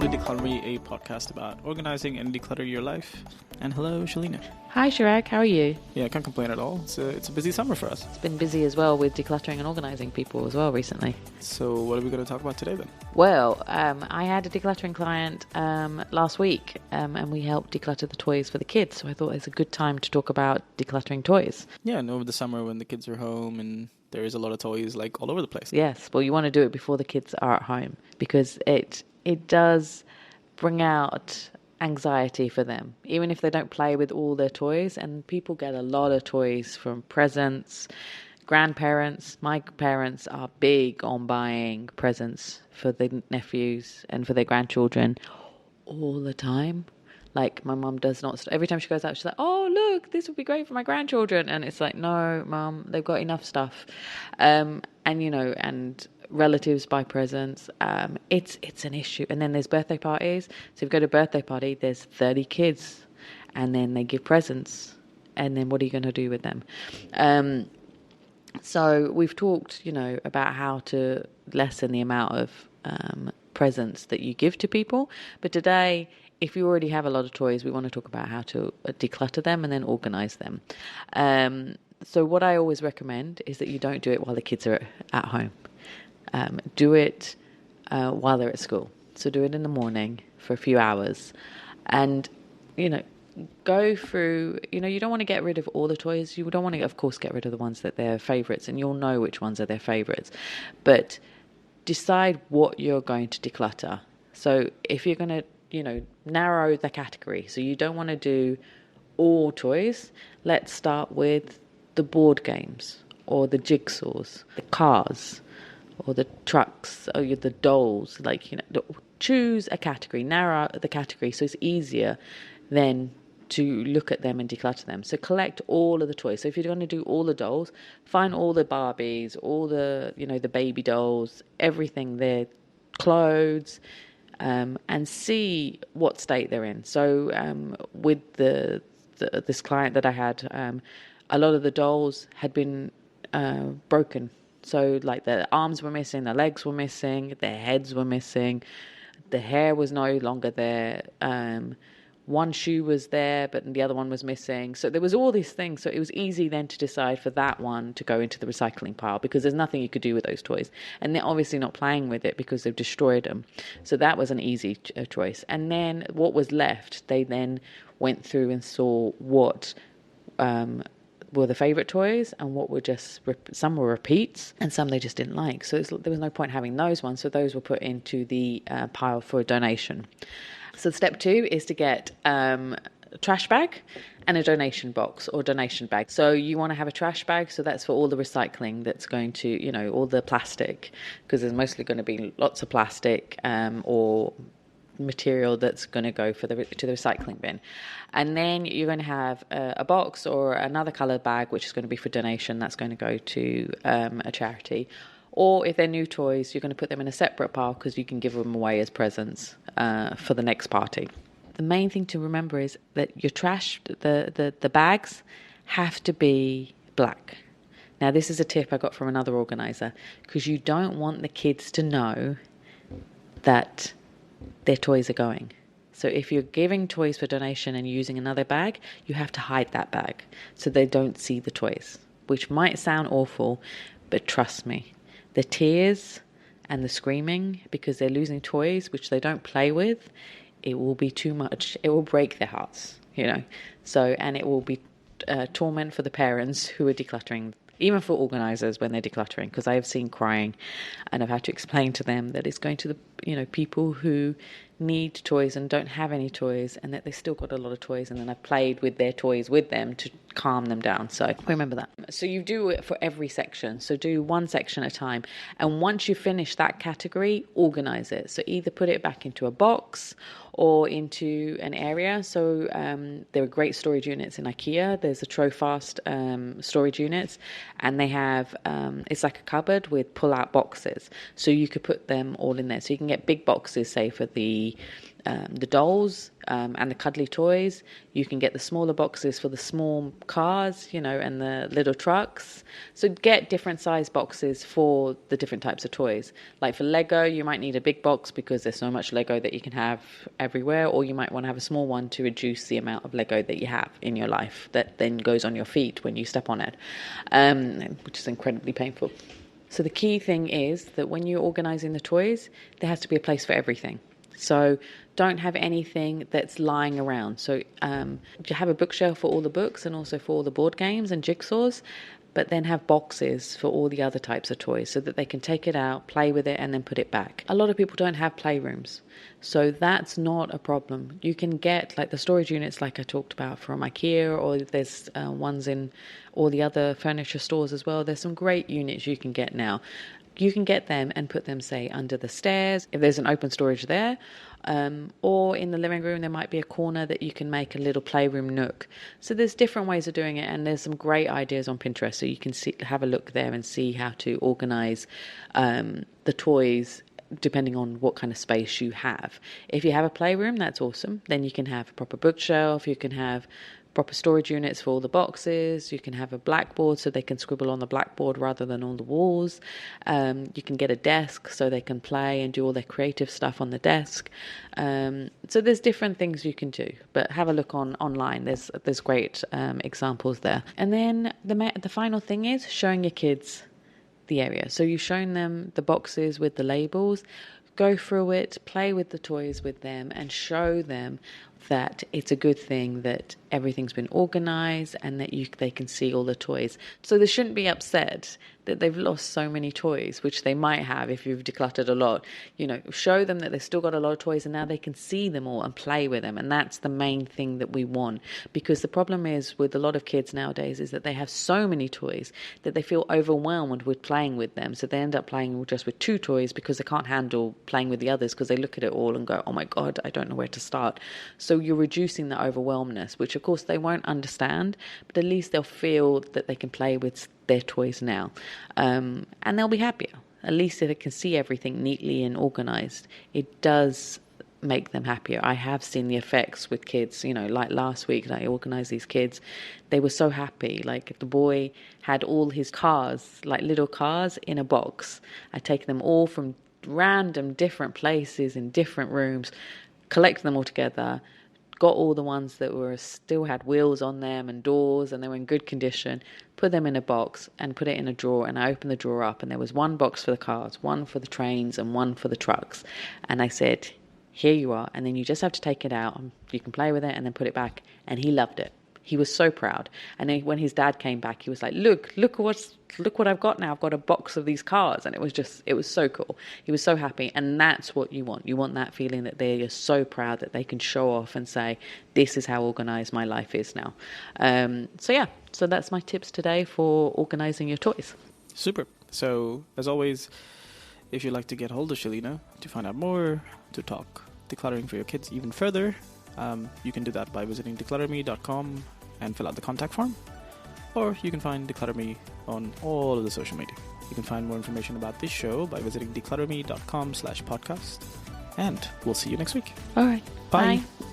to Declutter, a podcast about organizing and declutter your life. And hello, Shalina. Hi, Chirag. How are you? Yeah, I can't complain at all. It's a busy summer for us. It's been busy as well with decluttering and organising people as well recently. So what are we going to talk about today then? Well, I had a decluttering client last week and we helped declutter the toys for the kids. So I thought it's a good time to talk about decluttering toys. Yeah, and over the summer when the kids are home and there is a lot of toys like all over the place. Yes, well, you want to do it before the kids are at home because it does bring out anxiety for them, even if they don't play with all their toys. And people get a lot of toys from presents, grandparents. My parents are big on buying presents for the nephews and for their grandchildren all the time. Like my mum does not, every time she goes out, she's like, oh, look, this would be great for my grandchildren. And it's like, no, mum, they've got enough stuff. And relatives buy presents. It's an issue. And then there's birthday parties. So if you go to a birthday party, there's 30 kids and then they give presents. And then what are you going to do with them? So we've talked, about how to lessen the amount of presents that you give to people. But today, if you already have a lot of toys, we want to talk about how to declutter them and then organize them. So what I always recommend is that you don't do it while the kids are at home. Do it while they're at school. So do it in the morning for a few hours and, go through, you don't want to get rid of all the toys. You don't want to, of course, get rid of the ones that they're favorites, and you'll know which ones are their favorites. But decide what you're going to declutter. So if you're going to, narrow the category. So you don't want to do all toys. Let's start with the board games or the jigsaws, the cars, or the trucks, or the dolls. Choose a category, narrow the category so it's easier then to look at them and declutter them. So collect all of the toys. So if you're going to do all the dolls, find all the Barbies, all the, the baby dolls, everything there, clothes, and see what state they're in. So with this client that I had, a lot of the dolls had been broken. So like the arms were missing, the legs were missing, their heads were missing, the hair was no longer there. One shoe was there, but the other one was missing. So there was all these things. So it was easy then to decide for that one to go into the recycling pile because there's nothing you could do with those toys. And they're obviously not playing with it because they've destroyed them. So that was an easy choice. And then what was left, they then went through and saw what were the favorite toys and what were just, some were repeats and some they just didn't like. So there was no point having those ones. So those were put into the pile for a donation. So step 2 is to get a trash bag and a donation box or donation bag. So you want to have a trash bag. So that's for all the recycling that's going to, all the plastic, because there's mostly going to be lots of plastic or material that's going to go to the recycling bin. And then you're going to have a box or another coloured bag, which is going to be for donation. That's going to go to a charity. Or if they're new toys, you're going to put them in a separate pile because you can give them away as presents for the next party. The main thing to remember is that your trash, the bags, have to be black. Now, this is a tip I got from another organizer because you don't want the kids to know that their toys are going. So if you're giving toys for donation and using another bag, you have to hide that bag so they don't see the toys, which might sound awful, but trust me. The tears and the screaming because they're losing toys which they don't play with, it will be too much. It will break their hearts, So, and it will be torment for the parents who are decluttering, even for organisers when they're decluttering, because I have seen crying and I've had to explain to them that it's going to the, people who need toys and don't have any toys and that they've still got a lot of toys, and then I've played with their toys with them to calm them down. So remember that. So you do it for every section. So do one section at a time. And once you finish that category, organize it. So either put it back into a box or into an area. So there are great storage units in IKEA. There's the Trofast storage units, and they have, it's like a cupboard with pull-out boxes. So you could put them all in there. So you can get big boxes, say, for the the dolls and the cuddly toys. You can get the smaller boxes for the small cars, and the little trucks. So get different size boxes for the different types of toys. Like for Lego, you might need a big box because there's so much Lego that you can have everywhere, or you might want to have a small one to reduce the amount of Lego that you have in your life that then goes on your feet when you step on it, which is incredibly painful. So the key thing is that when you're organising the toys, there has to be a place for everything. So don't have anything that's lying around. So you have a bookshelf for all the books and also for all the board games and jigsaws, but then have boxes for all the other types of toys so that they can take it out, play with it, and then put it back. A lot of people don't have playrooms, so that's not a problem. You can get like the storage units like I talked about from IKEA, or there's ones in all the other furniture stores as well. There's some great units you can get now. You can get them and put them, say, under the stairs, if there's an open storage there, or in the living room, there might be a corner that you can make a little playroom nook. So there's different ways of doing it, and there's some great ideas on Pinterest, so you can have a look there and see how to organize the toys depending on what kind of space you have. If you have a playroom, that's awesome. Then you can have a proper bookshelf, you can have proper storage units for all the boxes. You can have a blackboard so they can scribble on the blackboard rather than on the walls. You can get a desk so they can play and do all their creative stuff on the desk. So there's different things you can do, but have a look online. There's great examples there. And then the final thing is showing your kids the area. So you've shown them the boxes with the labels. Go through it, play with the toys with them, and show them that it's a good thing that everything's been organized and that they can see all the toys. So they shouldn't be upset that they've lost so many toys, which they might have if you've decluttered a lot. Show them that they've still got a lot of toys and now they can see them all and play with them. And that's the main thing that we want, because the problem is with a lot of kids nowadays is that they have so many toys that they feel overwhelmed with playing with them. So they end up playing just with 2 toys because they can't handle playing with the others, because they look at it all and go, oh my God, I don't know where to start. So you're reducing the overwhelmness, which of course they won't understand, but at least they'll feel that they can play with their toys now, and they'll be happier. At least if they can see everything neatly and organized, it does make them happier. I have seen the effects with kids, like last week I organized these kids. They were so happy. Like the boy had all his cars, like little cars, in a box. I take them all from random different places in different rooms, collect them all together, got all the ones that still had wheels on them and doors and they were in good condition, put them in a box and put it in a drawer. And I opened the drawer up and there was one box for the cars, one for the trains, and one for the trucks. And I said, here you are, and then you just have to take it out and you can play with it and then put it back. And he loved it. He was so proud. And then when his dad came back, he was like, look what I've got now. I've got a box of these cars. And it was so cool. He was so happy. And that's what you want. You want that feeling that they're just so proud that they can show off and say, this is how organized my life is now. So that's my tips today for organizing your toys. Super. So as always, if you'd like to get hold of Shalina to find out more, to talk decluttering for your kids even further, you can do that by visiting declutterme.com and fill out the contact form, or you can find Declutter Me on all of the social media. You can find more information about this show by visiting declutterme.com/podcast, and we'll see you next week. All right. Bye. Bye.